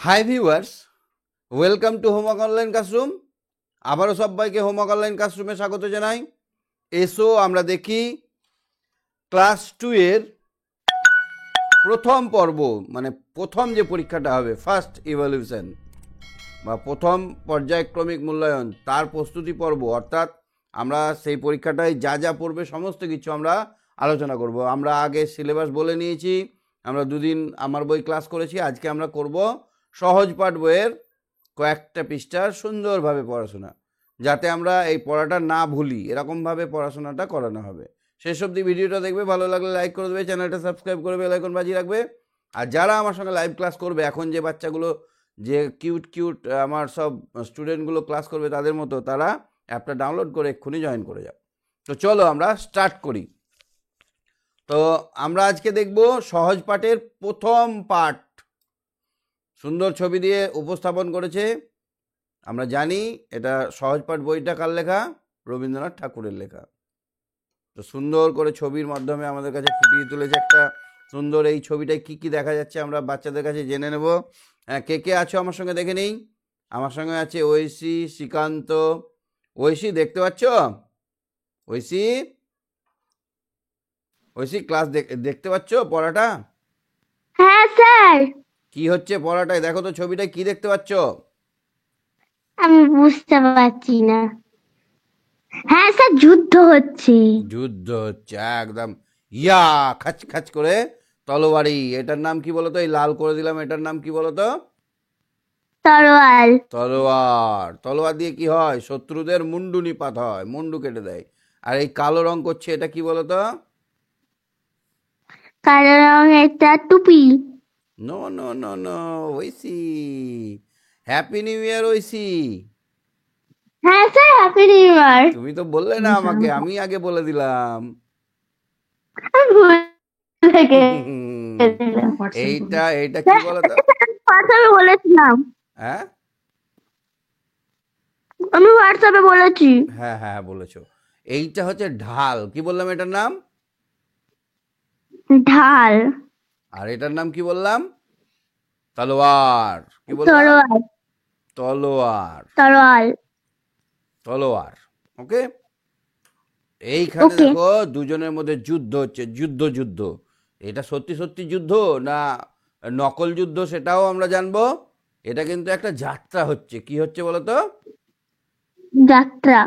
Hi viewers, welcome to homework online classroom. আবারও সবাইকে homework online ক্লাসরুমে স্বাগত জানাই। এসো আমরা দেখি ক্লাস 2 এর প্রথম পর্ব, মানে প্রথম যে পরীক্ষাটা হবে, ফার্স্ট ইভ্যালুয়েশন বা প্রথম পর্যায়ক্রমিক মূল্যায়ন, তার প্রস্তুতি পর্ব। অর্থাৎ আমরা সেই পরীক্ষাটায় যা যা পড়বে সমস্ত কিছু আমরা আলোচনা করব। আমরা আগে সিলেবাস বলে নিয়েছি, আমরা দুদিন আমার বই ক্লাস করেছি। আজকে আমরা করব সহজ পাঠ বইয়ের কয়েকটা পৃষ্ঠার সুন্দরভাবে পড়াশোনা, যাতে আমরা এই পড়াটা না ভুলি, এরকমভাবে পড়াশোনাটা করানো হবে। শেষ অবধি ভিডিওটা দেখবে, ভালো লাগলে লাইক করে দেবে, চ্যানেলটা সাবস্ক্রাইব করে বেল আইকন বাজিয়ে রাখবে। আর যারা আমার সঙ্গে লাইভ ক্লাস করবে, এখন যে বাচ্চাগুলো, যে কিউট কিউট আমার সব স্টুডেন্টগুলো ক্লাস করবে তাদের মতো, তারা অ্যাপটা ডাউনলোড করে এক্ষুনি জয়েন করে যাও। তো চলো আমরা স্টার্ট করি। তো আমরা আজকে দেখব সহজ পাঠের প্রথম পাঠ। সুন্দর ছবি দিয়ে উপস্থাপন করেছে। আমরা জানি এটা সহজ পাঠ বইটা কার লেখা? রবীন্দ্রনাথ ঠাকুরের লেখা। তো সুন্দর করে ছবির মাধ্যমে আমাদের কাছে ফুটিয়ে তুলেছে একটা সুন্দর। এই ছবিটায় কি কি দেখা যাচ্ছে আমরা বাচ্চাদের কাছে জেনে নেব। কে কে আছো আমার সঙ্গে দেখে নেই। আমার সঙ্গে আছে ঐশী, শ্রীকান্ত। ঐশী দেখতে পাচ্ছ? ঐশী, ঐশী ক্লাস দেখতে পাচ্ছ পড়াটা? হ্যাঁ স্যার। কি হচ্ছে পড়াটায়? দেখো তো ছবিটায় কি দেখতে পাচ্ছ? আমি বুঝতে পারছি না। হ্যাঁ স্যার, যুদ্ধ হচ্ছে। যুদ্ধ হচ্ছে একদম। ইয়া খাচ খাচ করে তলোয়ারি। এটার নাম কি বলতো? এই লাল করে দিলাম, এটার নাম কি বলতো? তরোয়াল। তলোয়ার। তলোয়ার দিয়ে কি হয়? শত্রুদের মুন্ডু নিপাত হয়, মুন্ডু কেটে দেয়। আর এই কালো রং করছে, এটা কি বলতো? কালো রঙেরটা টুপি। No no no no, Oishi. Happy new year Oishi. হ্যাঁ স্যার, হ্যাপি নিউ ইয়ার। তুমি তো বললে না আমাকে, আমি আগে বলে দিলাম। এইটা এইটা কি বলতো? হোয়াটসঅ্যাপে বলেছিলাম। হ্যাঁ আমি হোয়াটসঅ্যাপে বলেছি। হ্যাঁ হ্যাঁ বলেছো। এইটা হচ্ছে ঢাল। কি বললাম এটার নাম? ঢাল। আর এটার নাম কি বললাম? তলোয়ার। কি বললাম? তরোয়াল। তলোয়ার। তরোয়াল। তলোয়ার। ওকে। এইখানে ওকে। দেখো দুজনের মধ্যে যুদ্ধ হচ্ছে, যুদ্ধ যুদ্ধ। এটা সত্যি সত্যি যুদ্ধ না নকল যুদ্ধ সেটাও আমরা জানবো। এটা কিন্তু একটা যাত্রা হচ্ছে। কি হচ্ছে বলো তো? যাত্রা।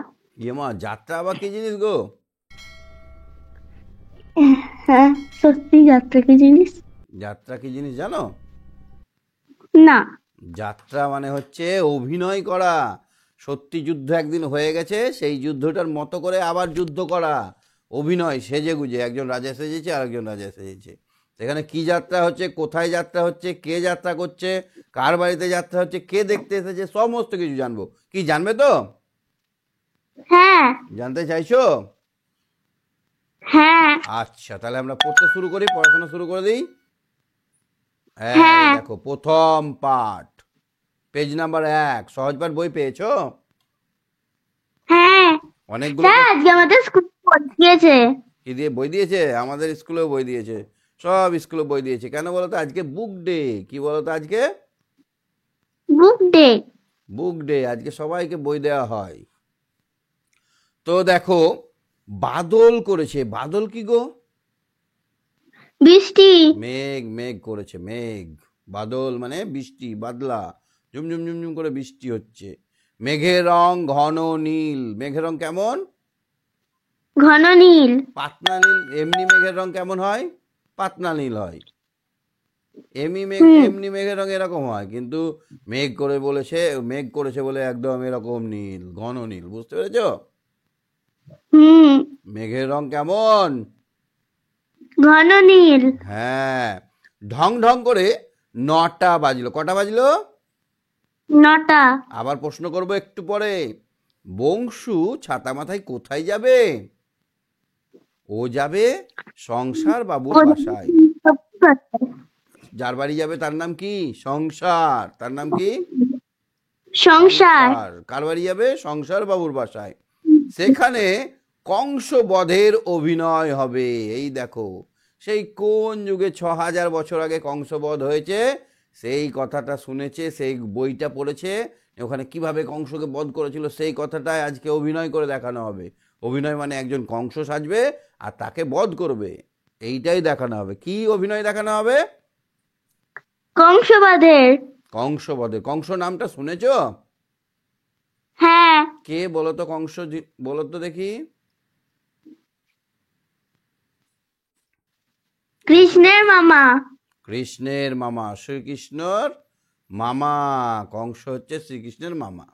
মা, যাত্রা আবার কি জিনিস গো? হ্যাঁ, সত্যি যাত্রা কি জিনিস? যাত্রা কি জিনিস জানো? না। যাত্রা মানে হচ্ছে অভিনয় করা। সত্যি যুদ্ধ একদিন হয়ে গেছে, সেই যুদ্ধটার মতো করে আবার যুদ্ধ করা। অভিনয়, সেজে গুজে। একজন রাজা সেজেছে আর একজন রাজা সেজেছে। সেখানে কি যাত্রা হচ্ছে, কোথায় যাত্রা হচ্ছে, কে যাত্রা করছে, কার বাড়িতে যাত্রা হচ্ছে, কে দেখতে এসেছে, সমস্ত কিছু জানবো। কি জানবে তো? হ্যাঁ। জানতে চাইছো? হ্যাঁ। আচ্ছা, তাহলে আমরা পড়তে শুরু করি, পড়াশোনা শুরু করে দিই। হ্যাঁ, হ্যাঁ। দেখো প্রথম পাঠ, পেজ নাম্বার 1। সহজ পাঠ বই পেয়েছো? হ্যাঁ অনেকগুলো স্যার, আজকে আমাদের স্কুল দিয়েছে। কি দিয়ে বই দিয়েছে? আমাদের স্কুলেও বই দিয়েছে, সব স্কুলে বই দিয়েছে। কেন বলো তো? আজকে বুক ডে। কি বলো তো আজকে? বুক ডে। বুক ডে। আজকে সবাইকে বই দেওয়া হয়। তো দেখো বাদল করেছে। বাদল কি গো? বৃষ্টি। মেঘ। মেঘ করেছে, মেঘ। বাদল মানে বৃষ্টি, বাদলা। ঝুমঝুম ঝুমঝুম করে বৃষ্টি হচ্ছে। মেঘের রং ঘন নীল। মেঘের রং কেমন? ঘন নীল। পাতলা নীল। এমনি মেঘের রং কেমন হয়? পাতলা নীল হয়। এমনি মেঘের রং এরকম হয়, কিন্তু মেঘ করে বলেছে, মেঘ করেছে বলে একদম এরকম নীল, ঘন নীল। বুঝতে পেরেছ? হুম। মেঘের রং কেমন? ঘন নীল। হ্যাঁ। ঢং ঢং করে 9টা বাজলো। কটা বাজলো? 9টা। আবার প্রশ্ন করব একটু পরে। বংশু ছাতা মাথায় কোথায় যাবে? ও যাবে সংসার বাবুর বাসায়। যার বাড়ি যাবে তার নাম কি? সংসার। তার নাম কি? সংসার। সংসার। কার বাড়ি যাবে? সংসার বাবুর বাসায়। সেখানে কংস বধের অভিনয় হবে। এই দেখো, সেই কোন যুগে 6000 বছর আগে কংসবধ হয়েছে, সেই কথাটা শুনেছে, সেই বইটা পড়েছে, ওখানে কিভাবে কংসকে বধ করেছিল সেই কথাটাই আজকে অভিনয় করে দেখানো হবে। অভিনয় মানে একজন কংস সাজবে আর তাকে বধ করবে, এইটাই দেখানো হবে। কি অভিনয় দেখানো হবে? কংসবধের। কংস বধে। কংস নামটা শুনেছো? হ্যাঁ, কে বলো তো কংস, বলো তো দেখি। কৃষ্ণের মামা। কৃষ্ণের মামা, শ্রীকৃষ্ণর মামা। কংস হচ্ছে শ্রীকৃষ্ণের মামা।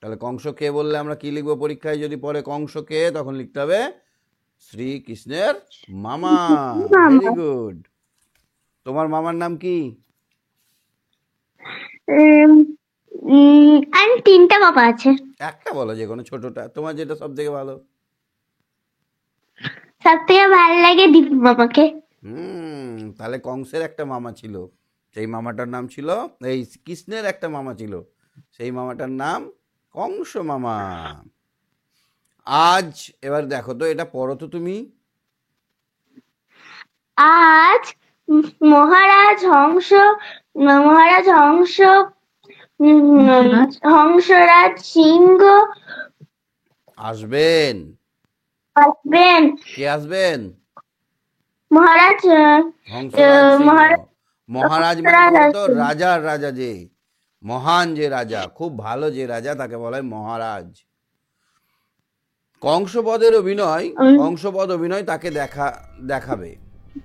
তাহলে কংস কে বললে আমরা কি লিখবো পরীক্ষায়? যদি পরে কংস কে, তখন লিখতে হবে শ্রীকৃষ্ণের মামা। ভেরি মামা। গুড। তোমার মামার নাম কি? উম, আর তিনটা মামা আছে। একটা বলো, যে কোনো ছোটটা, তোমার যেটা সব থেকে ভালো। সব থেকে ভালো লাগে দীপু মামাকে। তাহলে কংসের একটা মামা ছিল, সেই মামাটার নাম ছিল, এই কৃষ্ণের একটা মামা ছিল, সেই মামাটার নাম কংস মামা। আজ এবার দেখো তো, এটা পড়ো তো তুমি। আজ মহারাজ হংস মহারাজ হংস হংসরাজ সিংহ আসবেন। আসবেন। কে আসবেন? মহারাজ হংসরাজ সিংহ। মহারাজ মহারাজ মানে হংসরাজ বলো তো আসবেন। রাজার রাজা, যে মহান, যে রাজা, খুব ভালো যে রাজা, তাকে বলা হয় মহারাজ। কংসবধের অভিনয়, কংসবধ অভিনয় তাকে দেখাবে।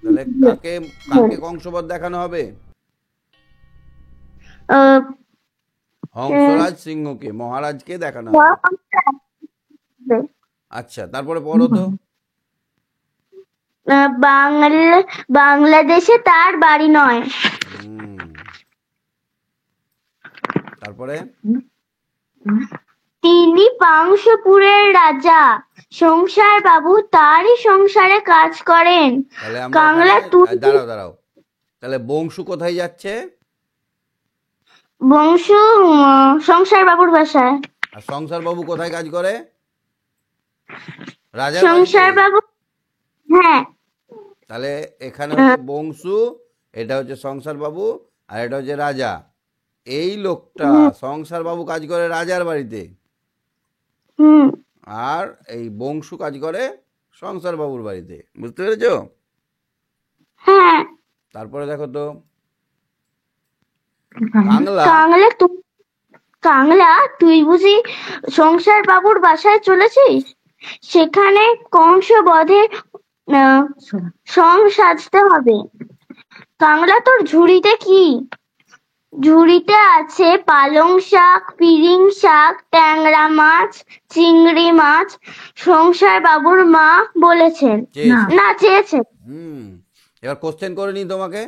তাহলে কাকে কাকে কংসবধ দেখানো হবে? আহ, হংসরাজ সিংহকে, মহারাজকে দেখানো হবে। আচ্ছা, তারপরে পড়ো তো। বাংলাদেশে তার বাড়ি নয়। হুম, তারপরে তিনি পাংশুপুরের রাজা। সংসার বাবু তারই সংসারে কাজ করেন। তাহলে আমরা এখানে কাংলা দাঁড়াও দাঁড়াও, তাহলে বংশু কোথায় যাচ্ছে? বংশু সংসার বাবুর বাসায়। আর সংসার বাবু কোথায় কাজ করে? রাজার বাড়িতে। সংসার বাবু, হ্যাঁ। তাহলে এখানে হচ্ছে বংশু, এটা হচ্ছে সংসার বাবু, আর এটা হচ্ছে রাজা। এই লোকটা সংসার বাবু কাজ করে রাজার বাড়িতে, হুম। আর এই বংশু কাজ করে সংসার বাবুর বাড়িতে। বুঝতে পেরেছো? হ্যাঁ। তারপরে দেখো তো, কাংলা। কাংলা তুই বুঝি সংসার বাবুর বাসায় চলেছিস? সেখানে কংস বধে সং সাজতে হবে। কাংলা তোর ঝুড়িতে কি? ঝুড়িতে আছে পালং শাক, পিরিং শাক, ট্যাংরা মাছ, চিংড়ি মাছ। সংসার বাবুর মা বলেছেন, না চেয়েছেন। এবার কোশ্চেন করে নি তোমাকে।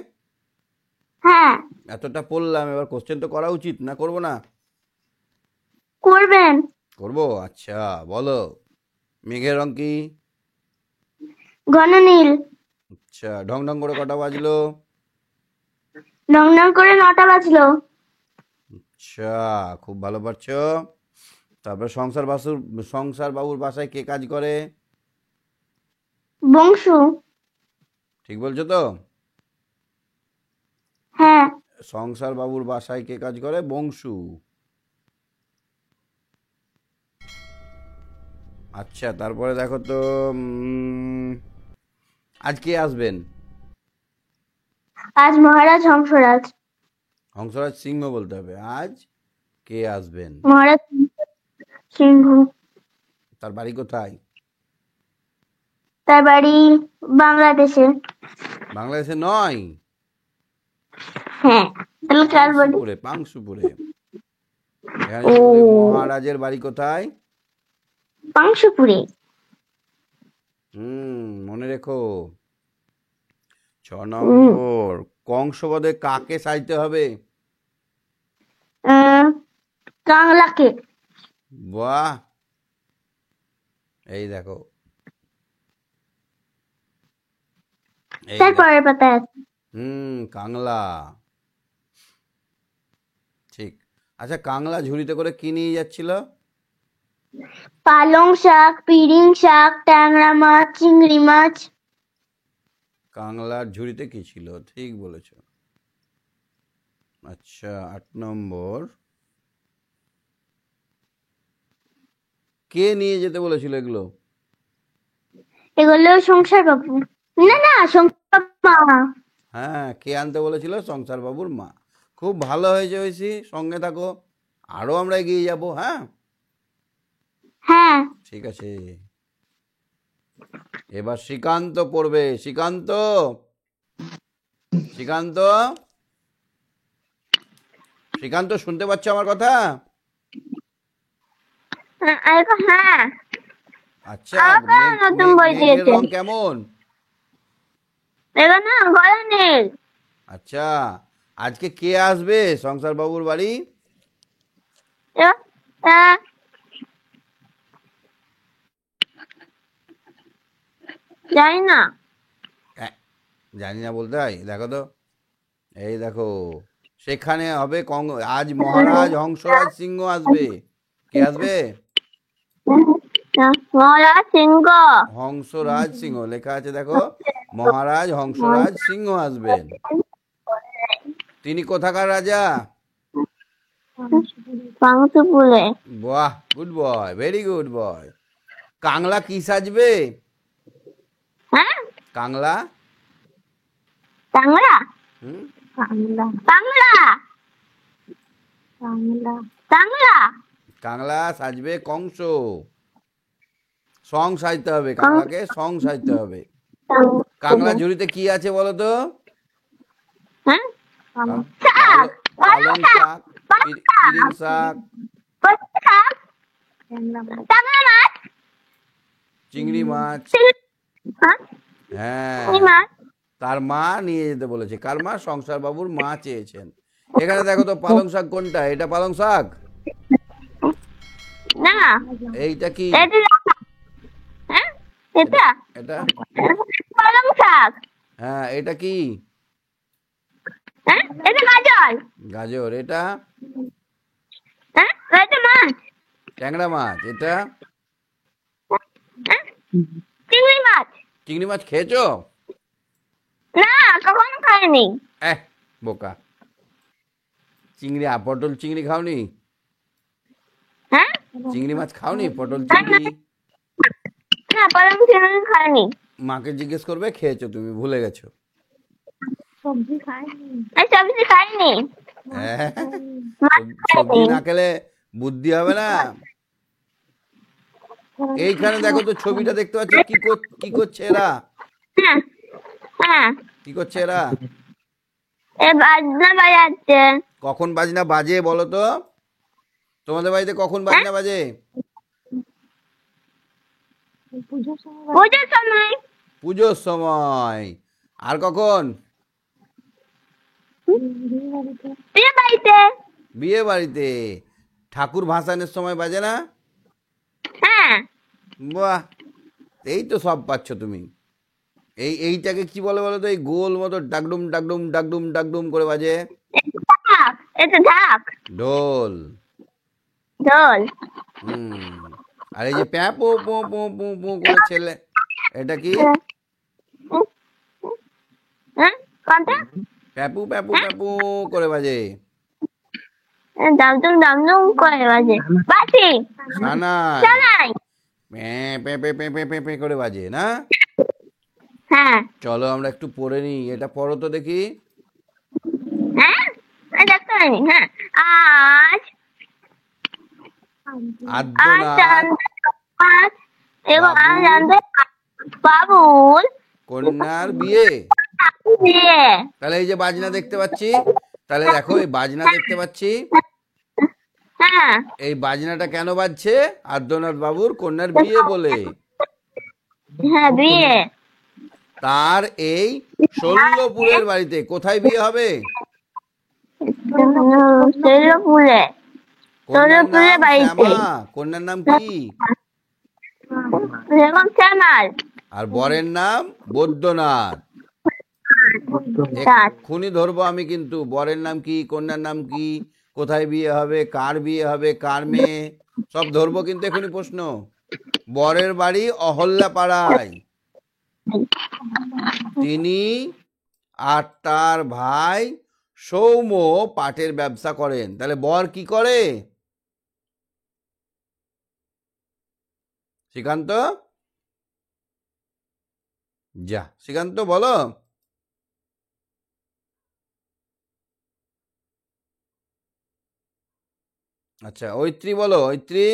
হ্যাঁ, এতটা পড়লাম, এবার কোশ্চেন তো করা উচিত না, করবো না? করবেন। করবো। আচ্ছা বলো, মেঘের রং কি? ঘন নীল। আচ্ছা, ঢং ঢং করে কটা বাজলো? নং নং করে 9টা বাজলো। আচ্ছা, খুব ভালো পারছো। তারপর সংসার বাবুর বাসায় কে কাজ করে? বংশু। ঠিক বলছো তো? হ্যাঁ। সংসার বাবুর বাসায় কে কাজ করে? বংশু। আচ্ছা, তারপরে দেখো তো, আজ কে আসবেন? আজ মহারাজ হংসরাজ। হংসরাজ সিংহ বলতে হবে। আজ কে আসবেন? মহারাজ সিংহ। তার বাড়ি কোথায়? তার বাড়ি বাংলাদেশে। বাংলাদেশে নয়, হ্যাঁ, তাহলে কার বাড়ি? পাংশুপুরে। পাংশুপুরে। এখানে যদি বলি মহারাজের বাড়ি কোথায়? পাংশুপুরে। মনে রেখো। 6 নম্বর, কংসবধে কাকে সাজতে হবে? কাংলাকে। বাহ, এই দেখো, এই তার দেখো। পরের পাতায় আছে। কাংলা। ঠিক। আচ্ছা, কাংলা ঝুড়িতে করে কি নিয়ে যাচ্ছিল? পালং শাক, পিরিং শাক, ট্যাংরা মাছ, চিংড়ি মাছ। কাংলার ঝুড়িতে কি ছিল? ঠিক বলেছো। আচ্ছা, 8 নম্বর। কে নিয়ে যেতে বলেছিল এগুলো? এগুলো সংসার বাবু। না না, সংসার মা। হ্যাঁ, কে আনতে বলেছিল? সংসার বাবুর মা। খুব ভালো হয়েছে ঐশী, সঙ্গে থাকো, আরো আমরা এগিয়ে যাব। হ্যাঁ, হ্যাঁ। ঠিক আছে। এবার শ্রীকান্ত পড়বে। শ্রীকান্ত, শ্রীকান্ত, শ্রীকান্ত, শুনতে পাচ্ছ আমার কথা? হ্যাঁ। আচ্ছা, আবার নতুন বই মেঘের দিয়েছে। রং কেমন? এগুলো না গলা নেই। আচ্ছা, আজকে কে আসবে সংসার বাবুর বাড়ি? জানি না। আহ, জানি না বলতে হয়? দেখো তো, এই দেখো, সেখানে হবে আজ মহারাজ হংসরাজ সিংহ আসবে। কে আসবে? মহারাজ সিংহ। হংসরাজ সিংহ লেখা আছে, দেখো, মহারাজ হংসরাজ সিংহ আসবেন। তিনি কোথাকার রাজা? পাংশুপুরে। বাহ, good boy, very good boy. Kangla কি সাজবে? হ্যাঁ, কাংলা? বাংলা। হুম, বাংলা বাংলা বাংলা বাংলা। কাংলা সাজবে কংস। সং সাজতে হবে, কাংলাকে সং সাজতে হবে। কাংলা ঝুড়িতে কি আছে বলো তো? হ্যাঁ, পালং শাক, পিরিং শাক, বাংলা মাছ। চিংড়ি মাছ। হ্যাঁ, মাছ। তার মা নিয়ে যেতে বলেছে। কার মা? সংসার বাবুর মা চেয়েছেন। এখানে দেখো তো, পালং শাক কোনটা? এটা পালং শাক? না, এইটা কি? হ্যাঁ, এটা এটা? পালং শাক। হ্যাঁ, এটা কি? হ্যাঁ, এটা গাজর। গাজর। এটা? হ্যাঁ, এটা মাছ। ট্যাংরা মাছ। এটা? হ্যাঁ, চিংড়ি মাছ। চিংড়ি মাছ খেয়েছো? না, কখনো খাইনি। বোকা, চিংড়ি পটল চিংড়ি খাওনি? হ্যাঁ, চিংড়ি মাছ খাওনি? পটল চিংড়ি? না, পালং চিংড়ি খাইনি। মাকে জিজ্ঞেস করবে, খেয়েছো তুমি, ভুলে গেছো। সবজি খাইনি। সবজি খাইনি। হ্যাঁ, মাছ সবজি খাইনি। না খেলে বুদ্ধি হবে না। এইখানে দেখো তো, ছবিটা দেখতে পাচ্ছ? কি করছে এরা? হ্যাঁ, হ্যাঁ, কি করছে এরা? এ বাজনা বাজাচ্ছে। কখন বাজনা বাজে বলো তো? তোমাদের বাড়িতে কখন বাজনা বাজে? পুজোর সময়। পুজোর সময়। আর কখন? বিয়ে বাড়িতে। বিয়ে বাড়িতে। ঠাকুর ভাসানের সময় বাজে না? হ্যাঁ। বাহ, এই তো সব পাচ্ছ তুমি। এইটাকে কি বলে বলো তো? এই গোল মতো ডাকডুম ডাকডুম ডাকডুম ডাকডুম করে বাজে। ঢাক। এটা ঢাক। ঢোল। ঢোল। হুম। আর এই যে প্যাঁ পো পো পো পো পো করে ছেলে, এটা কি? হ্যাঁ, কোনটা? প্যাপু প্যাপু প্যাপু করে বাজে। দামদুম দামদুম করে বাজে। বাসি। সানাই। সানাই। প্যাঁ প্যাঁ প্যাঁ প্যাঁ প্যাঁ প্যাঁ প্যাঁ করে বাজে না? হ্যাঁ। চলো আমরা একটু পড়ে নিই। এটা পড়ো তো দেখি। হ্যাঁ, দেখতে হয়নি। হ্যাঁ, আজ আদ্যনাথ আজ এবং আজ জানতে বাবুল কন্যার বিয়ে। বিয়ে। তাহলে এই যে বাজনা দেখতে পাচ্ছি, তাহলে দেখো, এই বাজনা দেখতে পাচ্ছি, হ্যাঁ। এই বাজনাটা কেন বাজছে? আদ্যনাথ বাবুর কন্যার বিয়ে বলে। হ্যাঁ, বিয়ে। তার এই শল্যপুরের বাড়িতে। কোথায় বিয়ে হবে? শৈলপুরে। কন্যার শৈলপুরে নাম বাড়িতে। শ্যামা। কন্যার নাম কি? এবং শ্যামাল। আর বরের নাম বৈদ্যনাথ। এক্ষুনি ধরবো আমি কিন্তু। বরের নাম কি, কন্যার নাম কি, কোথায় বিয়ে হবে, কার বিয়ে হবে, কার মেয়ে, সব ধরবো কিন্তু এখনই। প্রশ্ন, বরের বাড়ি অহল্যাপাড়ায়। তিনি আর তার ভাই সৌম্য পাটের ব্যবসা করেন, তাহলে বর কি করে? শ্রীকান্ত, যা শ্রীকান্ত বলো। আচ্ছা ঐত্রী বলো, ঐত্রী,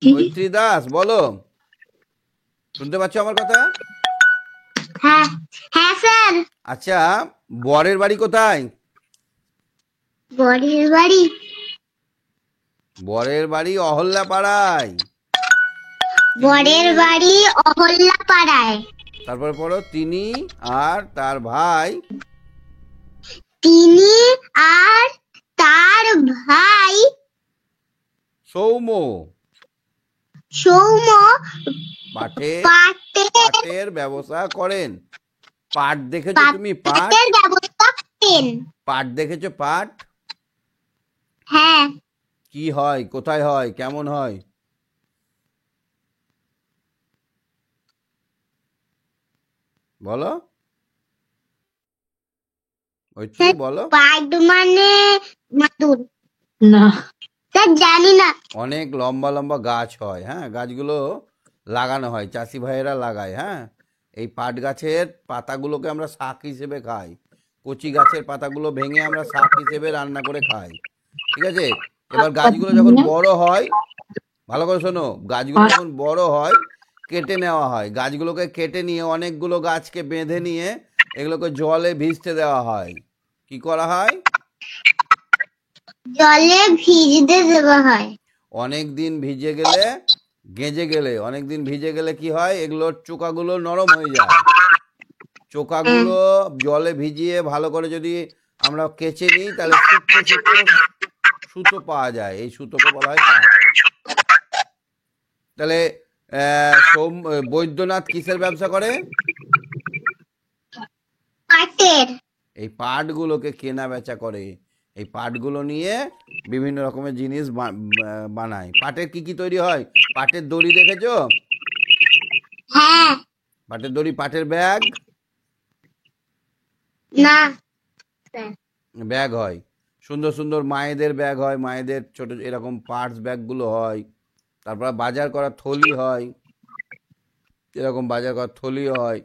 ঐত্রী দাস বলো, শুনতে পাচ্ছ আমার কথা? হ্যাঁ হ্যাঁ স্যার। আচ্ছা, বরের বাড়ি কোথায়? বরের বাড়ি বরের বাড়ি অহল্যা পাড়ায়। বরের বাড়ি অহল্যা পাড়ায়। তারপরে পড়ো, তিনি আর তার ভাই তিনি আর তার ভাই সৌম্য সৌম্য পাটের পাটের পাটের ব্যবসা করেন। পাট দেখেছো তুমি? পাট, পাটের ব্যবস্থা করেন। পাট দেখেছো? পাট হ্যাঁ কি হয়, কোথায় হয়, কেমন হয়? বলো ঐত্রী, বলো। পাট মানে মাদুর না স্যার, জানি না। অনেক লম্বা লম্বা গাছ হয়, হ্যাঁ, গাছগুলো লাগানো হয়, চাষি ভাইয়েরা লাগায়, হ্যাঁ। এই পাট গাছের পাতাগুলোকে আমরা শাক হিসেবে খাই। কচি গাছের পাতাগুলো ভেঙে আমরা শাক হিসেবে রান্না করে খাই, ঠিক আছে। এবার গাছগুলো যখন বড় হয়, ভালো করে শোনো, গাছগুলো যখন বড় হয় কেটে নেওয়া হয়। গাছগুলোকে কেটে নিয়ে অনেকগুলো গাছকে বেঁধে নিয়ে এগুলোকে জলে ভিজতে দেওয়া হয়। কি করা হয়? জলে ভিজতে দেওয়া হয়। অনেক দিন ভিজে গেলে, গেঁজে গেলে, অনেক দিন ভিজে গেলে কি হয়, এগুলোর চোকাগুলো নরম হয়ে যায়। চোকাগুলো জলে ভিজিয়ে ভালো করে যদি আমরা কেচে নিই তাহলে সূক্ষ্ম সূক্ষ্ম সুতো পাওয়া যায়, এই সুতোকে বলা হয় পাট। তাহলে বৈদ্যনাথ কিসের ব্যবসা করে? পাটের। এই পাটগুলোকে কেনা বেচা করে। এই পাটগুলো নিয়ে বিভিন্ন রকমের জিনিস বানায়। পাটের কি কি তৈরি হয়? পাটের দড়ি দেখেছো? হ্যাঁ। পাটের দড়ি, পাটের ব্যাগ, না ব্যাগ হয়, সুন্দর সুন্দর মায়েদের ব্যাগ হয়, মায়েদের ছোট এরকম পার্টস ব্যাগগুলো হয়। তারপর বাজার করার থলি হয়, এরকম বাজার করার থলি হয়।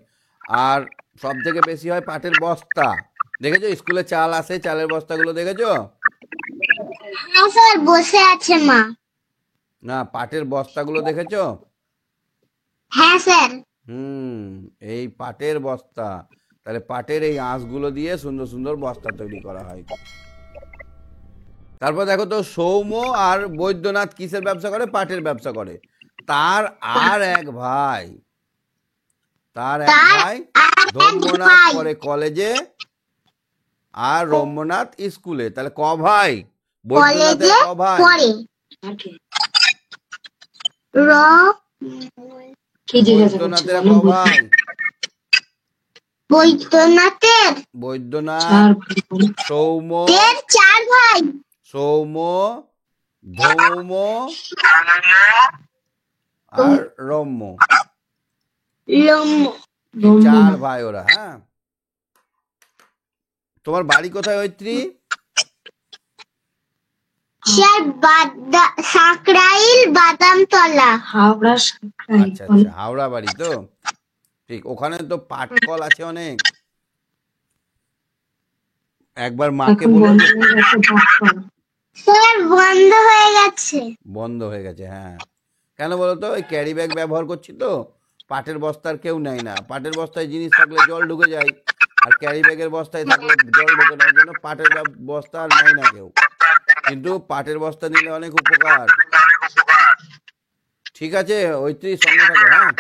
আর সব থেকে বেশি হয় পাটের বস্তা। দেখেছো স্কুলে চাল আসে, চালের বস্তাগুলো দেখেছো? হ্যাঁ স্যার, বসে আছে মা। না, পাটের বস্তাগুলো দেখেছো? হ্যাঁ স্যার। হুম, এই পাটের বস্তা। তাহলে পাটের এই আঁশগুলো দিয়ে সুন্দর সুন্দর বস্তা তৈরি করা হয়। তারপর দেখো তো, সৌম্য আর বৈদ্যনাথ কিসের ব্যবসা করে? পাটের ব্যবসা করে। তার আর এক ভাই, তার এক ভাই ধর্মনাথ ভাই পড়ে কলেজে আর রম্যনাথ স্কুলে। তাহলে ক ভাই? বৈদ্যনাথের কলেজে ক ভাই? পড়ে। র বৈদ্যনাথের ক ভাই? বৈদ্যনাথের বৈদ্যনাথ, সৌম্য, চার ভাই। সৌম্য, ধৌম আর রম্য, চার ভাই ওরা, হ্যাঁ। তোমার বাড়ি কোথায় ঐত্রী? সাকরাইল বাদামতলা, হাওড়া। আচ্ছা আচ্ছা, হাওড়া বাড়ি তো, ঠিক। ওখানে তো পাটকল আছে অনেক। একবার মাকে বলে, স্যার বন্ধ হয়ে গেছে। বন্ধ হয়ে গেছে, হ্যাঁ। কেন বলো তো? ওই ক্যারি ব্যাগ ব্যবহার করছি তো, পাটের বস্তার কেউ নেয় না। পাটের বস্তায় জিনিস থাকলে জল ঢুকে যায়, আর ক্যারি ব্যাগের বস্তায় থাকলে জল ঢুকে না, ওই জন্য পাটের বস্তা আর নেয় না কেউ। কিন্তু পাটের বস্তা নিলে অনেক উপকার। ঠিক আছে ঐত্রী, সঙ্গে থাকো, হ্যাঁ,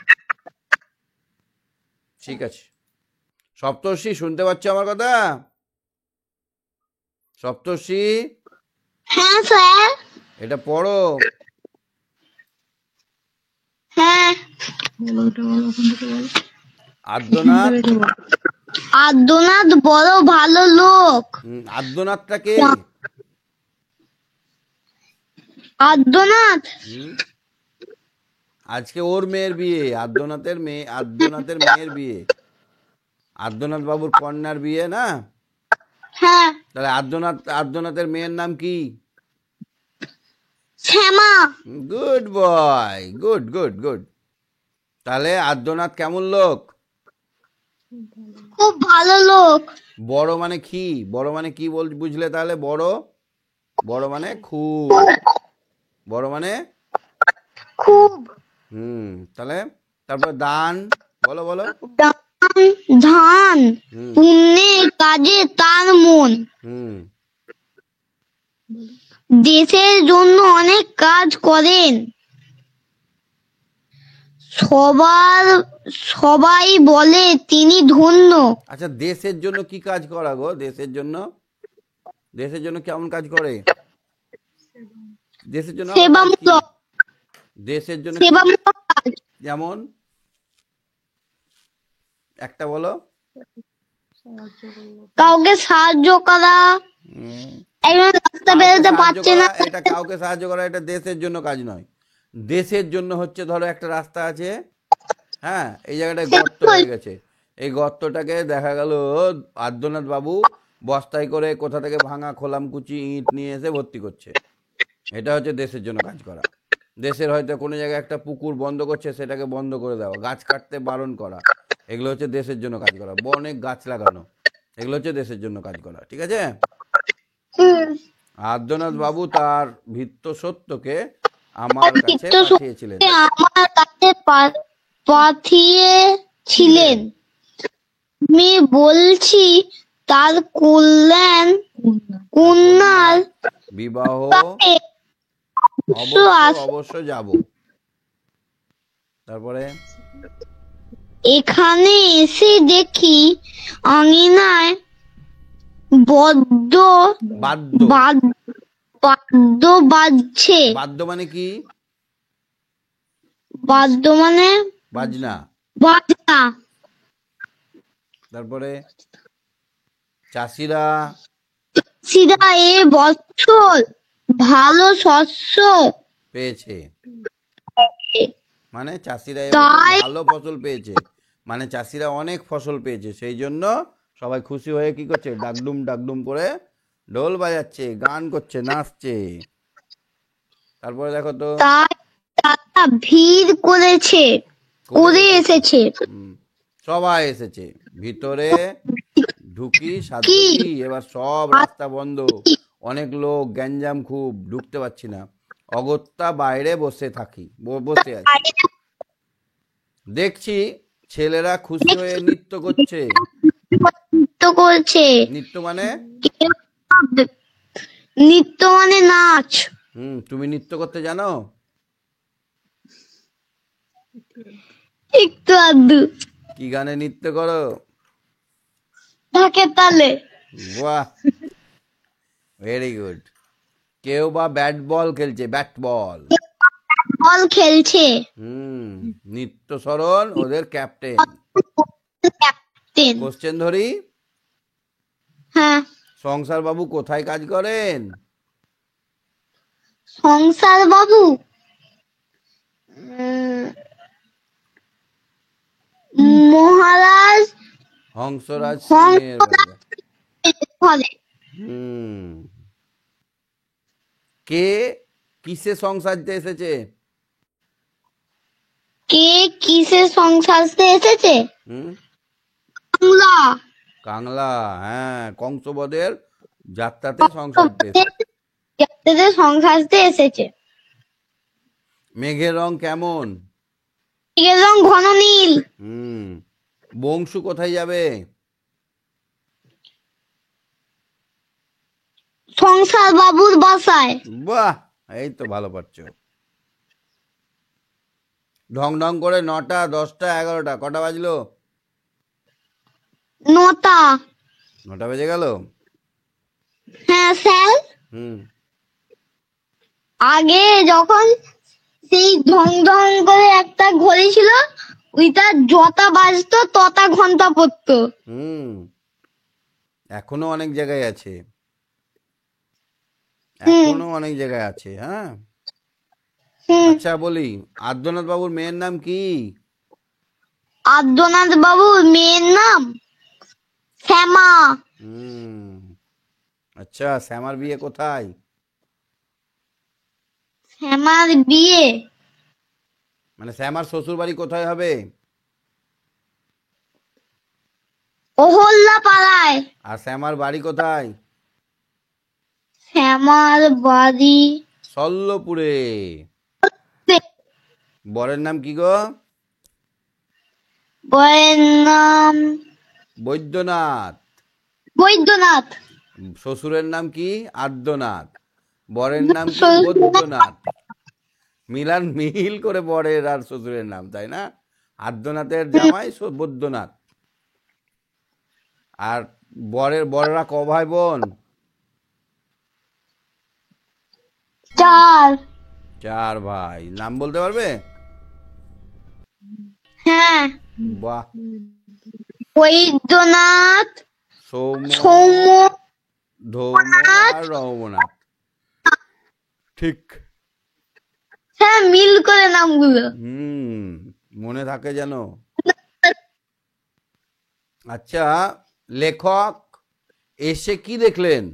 ঠিক আছে। সপ্তর্ষি, শুনতে পাচ্ছ আমার কথা? সপ্তর্ষি, হ্যাঁ স্যার। এটা পড়ো। হ্যাঁ। আদ্যনাথ, আদ্যনাথ বড় ভালো লোক। আদ্যনাথটা কে? আদ্যনাথ আজকে ওর মেয়ের বিয়ে, আদ্যনাথের মেয়ের বিয়ে, আদ্যনাথ বাবুর কন্যার বিয়ে না। হ্যাঁ। তাহলে আদ্যনাথের মেয়ের নাম কি? Shyama. Good boy, good good good. তাহলে আদ্যনাথ কেমন লোক? খুব ভালো লোক। বড় মানে কি? বড় মানে কি বুঝলে তাহলে? বড়, বড় মানে খুব, বড় মানে খুব। তাহলে তারপর দান, বলো বলো। দান, ধান, হুম পুণ্যের কাজে তার মন। হুম দেশের জন্য অনেক কাজ করেন। সবাই বলে তিনি ধন্য। আচ্ছা, দেশের জন্য কি কাজ করা গো? দেশের জন্য, দেশের জন্য কেমন কাজ করে? দেশের জন্য আবার কাজ কি? সেবামূলক। দেশের জন্য কি? সেবামূলক কাজ। যেমন একটা বলো। কাউকে সাহায্য করা। হুম, একজন রাস্তা কাউকে বেরোতে সাহায্য পারছে করা, না। এটা কাউকে সাহায্য করা, এটা দেশের জন্য কাজ নয়। দেশের জন্য হচ্ছে ধরো একটা রাস্তা আছে, হ্যাঁ, এই জায়গাটায় গর্ত হয়ে গেছে, এই গর্তটাকে দেখা গেল আদ্যনাথ বাবু বস্তায় করে কোথা থেকে ভাঙা খোলামকুচি ইট নিয়ে এসে ভর্তি করছে। এটা হচ্ছে দেশের জন্য কাজ করা। দেশের হয়তো কোনো জায়গায় একটা পুকুর বন্ধ করছে, সেটাকে বন্ধ করে দেওয়া, গাছ কাটতে বারণ করা, এগুলো হচ্ছে দেশের জন্য কাজ করা। অনেক গাছ লাগানো, এগুলো হচ্ছে দেশের জন্য কাজ করা। ঠিক আছে? আদ্যনাথ বাবু তার ভৃত্য সত্যকে আমার কাছে পাঠিয়েছিলেন। আমার কাছে পাঠিয়েছিলেন। আমি বলছি তার কন্যার বিবাহ বিবাহে অবশ্য যাব। তারপরে এখানে এসে দেখি আঙিনায় বদ্ধ বাদ্য, বাদ্য বাজছে। বাদ্য মানে কি? বাদ্য মানে বাজনা। বাজনা। তারপরে চাষিরা সিরা এ বছর ভালো শস্য পেয়েছে, মানে চাষিরা তাই ভালো ফসল পেয়েছে, মানে চাষিরা অনেক ফসল পেয়েছে, সেই জন্য সবাই খুশি হয়ে কি করছে? ডাকডুম ডাকডুম করে ঢোল বাজাচ্ছে, গান করছে, নাচছে। তারপরে দেখো তো, তাই তারা ভিড় করে এসেছে। সবাই এসেছে ভিতরে। ঢুকি সাধ্য কি, এবার সব রাস্তা বন্ধ, অনেক লোক, গ্যাঞ্জাম খুব, ঢুকতে পারছি না, অগত্যা বাইরে বসে আছি। দেখছি ছেলেরা খুশি হয়ে নৃত্য করছে। নৃত্য মানে? নৃত্য মানে নাচ। তুমি নৃত্য করতে জানো? একটু আধটু। কি গানে নৃত্য করো? ঢাকের তালে। বাহ, ভেরি গুড। কেউ বা ব্যাট বল খেলছে, ব্যাট বল। বল খেলছে। নিত্য সরণ ওদের ক্যাপ্টেন। ক্যাপ্টেন। কোশ্চেন ধরি। হ্যাঁ। সংসার বাবু কোথায় কাজ করেন? সংসার বাবু মহারাজ হংসরাজ সিংহের ঘরে। কে কিসে সংসারতে এসেছে? কে কিসে সংসারতে এসেছে? কাংলা। কাংলা, হ্যাঁ, কংসবদের যাত্রাতে সংসারতে এসেছে। সংসারতে এসেছে। মেঘের রং কেমন? মেঘের রং ঘন নীল। বংশু কোথায় যাবে? সংসার বাবুর বাসায়। বাহ, এই তো ভালো পারছো। ঢং ঢং করে 9টা 10টা 11টা, কটা বাজলো? 9টা। 9টা বেজে গেল। হ্যাঁ স্যার। আগে যখন সেই ঢং ঢং করে একটা ঘড়ি ছিল, ওইটা যটা বাজতো তটা ঘন্টা পড়তো। এখনো অনেক জায়গায় আছে, এখনো অনেক জায়গায় আছে। হ্যাঁ, আচ্ছা বলি, আদ্যনাথ বাবুর মেয়ের নাম কি? আদ্যনাথ বাবুর মেয়ের নাম শ্যামা। আচ্ছা, শ্যামার বিয়ে কোথায়? শ্যামার বিয়ে মানে শ্যামার শ্বশুর বাড়ি কোথায় হবে? অহল্যা পাড়ায়। আর শ্যামার বাড়ি কোথায়? শ্যামার বাড়ি সল্লপুরে। বরের নাম কি গো? বরের নাম বৈদ্যনাথ। বৈদ্যনাথ। শ্বশুরের নাম কি? আদ্যনাথ। বরের নাম কি? শ্বশুর বৈদ্যনাথ। মিল করে বরের আর শ্বশুরের নাম, তাই না? আদ্যনাথের জামাই বৈদ্যনাথ। আর বরেরা ক ভাই বোন? চার। 4 ভাই। নাম বলতে পারবে? হ্যাঁ, বাহ। বৈদ্যনাথ, সৌম্য, সৌম্য, ধৌম আর রহমনাথ। ঠিক। হ্যাঁ মিল করে নামগুলো। মনে থাকে যেন। আচ্ছা, লেখক এসে কি দেখলেন?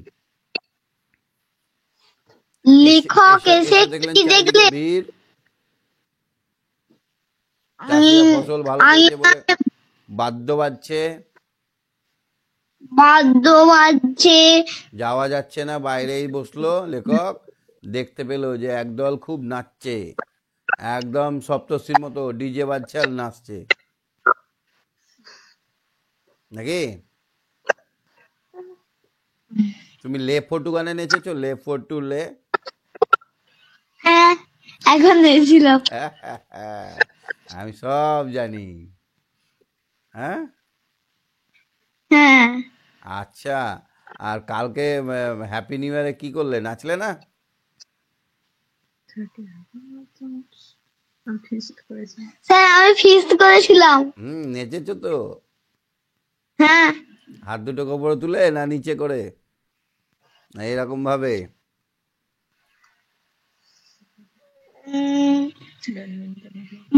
লেখক এসে দেখলেন কি চারিদিকে দেখলেন? ভিড়, চাষিরা ফসল ভালো পেয়েছে বলে বাদ্য বাজছে, বাদ্য বাজছে। যাওয়া যাচ্ছে না, বাইরেই বসলো লেখক, দেখতে পেল যে একদল খুব নাচছে, একদম সপ্তর্ষির মতো ডিজে বাজছে আর নাচছে, নাকি? তুমি লে ফটু গানে নেচেছো? লে ফটু লে। হ্যাঁ, এখন এসেছিলাম। আমি সব জানি। হ্যাঁ। হ্যাঁ, আচ্ছা, আর কালকে হ্যাপি নিউ ইয়ারে কি করলে? নাচলে না? স্যার আমি ফিস্ট করেছিলাম। নেচেছো তো? হ্যাঁ, হাত দুটো কোপরে তুলে না নিচে করে, না এরকম ভাবে?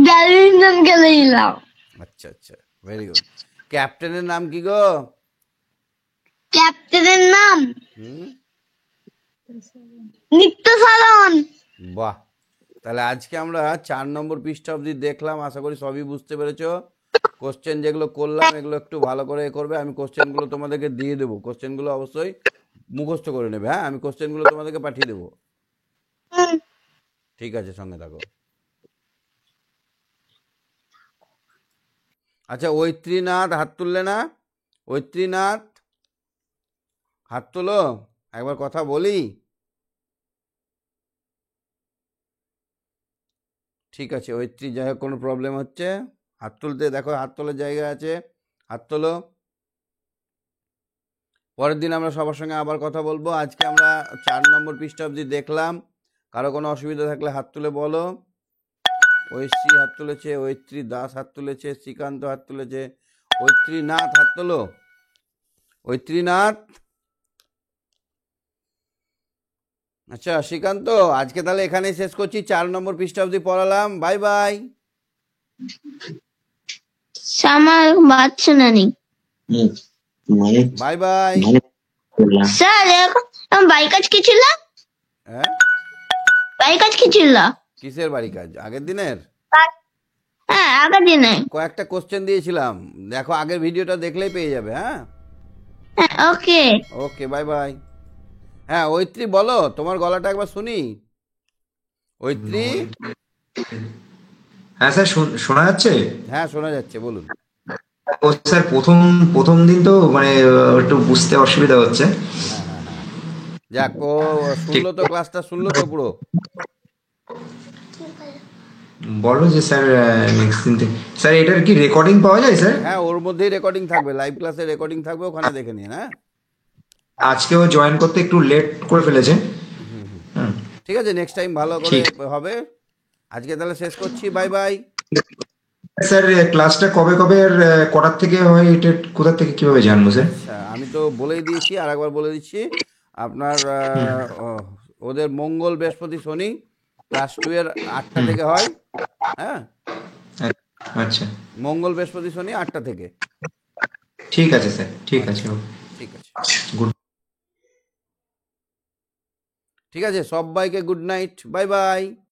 ব্যাডমিন্টন খেলেছিলাম। আচ্ছা আচ্ছা, ভেরি গুড। ক্যাপ্টেনের নাম কি গো? ক্যাপ্টেনের নাম হুম। নিত্য সাধন। বাহ। তাহলে আজকে আমরা 4 নম্বর পৃষ্ঠা অবধি দেখলাম, আশা করি সবই বুঝতে পেরেছো। কোশ্চেন যেগুলো করলাম এগুলো একটু ভালো করে করবে, আমি কোশ্চেনগুলো তোমাদেরকে দিয়ে দেবো, কোশ্চেনগুলো অবশ্যই মুখস্থ করে নেবে। হ্যাঁ, আমি কোশ্চেনগুলো তোমাদেরকে পাঠিয়ে দেবো। হুম, ঠিক আছে, সঙ্গে থাকো। আচ্ছা, ঐত্রীনাথ হাত তুললে না? ঐত্রীনাথ হাত তোলো, একবার কথা বলি। ঠিক আছে, ঐত্রী, যাই হোক কোনো প্রবলেম হচ্ছে, হাত তুলতে দেখো, হাত তোলার জায়গা আছে, হাত তোলো। পরের দিন আমরা সবার সঙ্গে আবার কথা বলবো। আজকে আমরা 4 নম্বর পৃষ্ঠা অবধি দেখলাম। কারো কোনো অসুবিধা থাকলে হাত তুলে বলো। ঐশ্রী হাত তুলেছে, ঐত্রী দাস হাত তুলেছে, শ্রীকান্ত হাত তুলেছে, ঐত্রীনাথ হাত তোলো। ঐত্রীনাথ। আচ্ছা শ্রীকান্ত, আজকে তাহলে এখানেই শেষ করছি, 4 নম্বর পৃষ্ঠা অবধি পড়ালাম। Bye bye. আমার বাচ্চা না নেই। Bye bye. স্যার বাড়ি কাজ কি ছিল? হ্যাঁ, বাড়ি কাজ কি ছিল? কিসের বাড়ি কাজ? আগের দিনের হ্যাঁ, আগের দিনে। কয়েকটা কোশ্চেন দিয়েছিলাম, দেখো আগের ভিডিওটা দেখলেই পেয়ে যাবে। হ্যাঁ, হ্যাঁ, ওকে। ওকে, বাই বাই। হ্যাঁ ঐত্রী, বলো, তোমার গলাটা একবার শুনি। ঐত্রী। হ্যাঁ স্যার, শোনা যাচ্ছে? হ্যাঁ শোনা যাচ্ছে, বলুন। ও স্যার, প্রথম প্রথম দিন তো মানে একটু বুঝতে অসুবিধা হচ্ছে। হ্যাঁ হ্যাঁ হ্যাঁ, যাক, ও ঠিক। শুনলো তো, ক্লাসটা শুনলো তো পুরো? বলো যে স্যার, নেক্সট দিন থেকে স্যার এটার কি রেকর্ডিং পাওয়া যায় স্যার? হ্যাঁ, ওর মধ্যেই রেকর্ডিং থাকবে, লাইভ ক্লাসের রেকর্ডিং থাকবে, ওখানে দেখে নিন। হ্যাঁ। আজকেও জয়েন করতে একটু লেট করে ফেলেছে। হুম হুম, হুম, ঠিক আছে, নেক্সট টাইম ভালো করে ঠিক। হবে। আজকে তাহলে শেষ করছি, বাই বাই। স্যার ক্লাসটা কবে কবে আর কটার থেকে হয়, এটা কোথা থেকে কিভাবে জানবো স্যার? আচ্ছা, আমি তো বলেই দিয়েছি, আর একবার বলে দিচ্ছি। আপনার হুম, ওদের মঙ্গল বৃহস্পতি শনি ক্লাস 2 এর 8টা হুম, থেকে হয়। হ্যাঁ, আচ্ছা, মঙ্গল বৃহস্পতি শনি 8টা থেকে। ঠিক আছে স্যার, ঠিক আছে। আচ্ছা, ঠিক আছে। গুড। ঠিক আছে, সবাইকে গুড নাইট, বাই বাই।